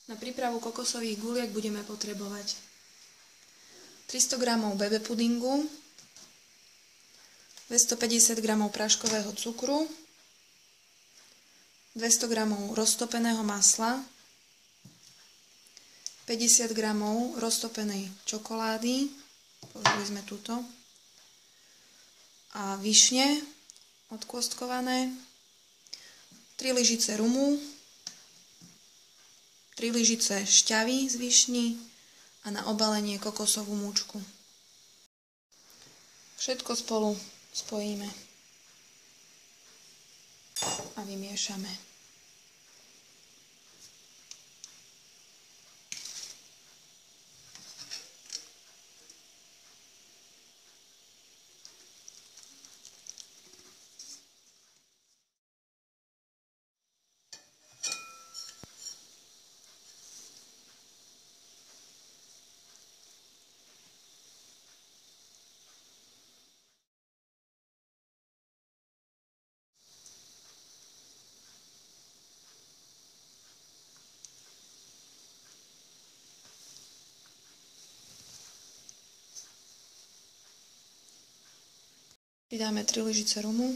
Na prípravu kokosových guliek budeme potrebovať 300 g BB pudingu, 250 g práškového cukru, 200 g roztopeného masla, 50 g roztopenej čokolády, použili sme túto, a višne odkôstkované, 3 lyžice rumu, 3 lyžice šťavy z višní a na obalenie kokosovú múčku. Všetko spolu spojíme a vymiešame. Pridáme 3 lyžice rumu,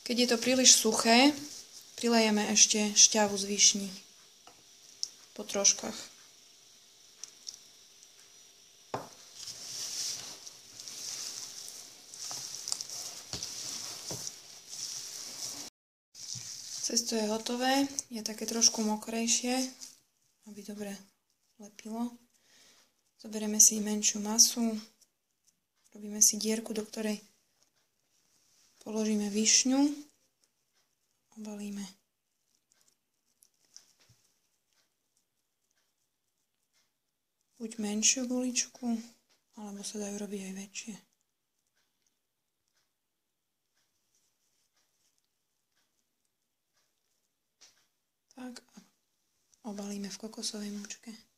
keď je to príliš suché, prilejeme ešte šťavu z višní po troškách. Cesto je hotové, je také trošku mokrejšie, aby dobre lepilo. Zoberieme si menšiu masu, robíme si dierku, do ktorej položíme višňu, obalíme. Buď menšiu guličku, alebo sa dajú robiť aj väčšie. Tak a obalíme v kokosovej múčke.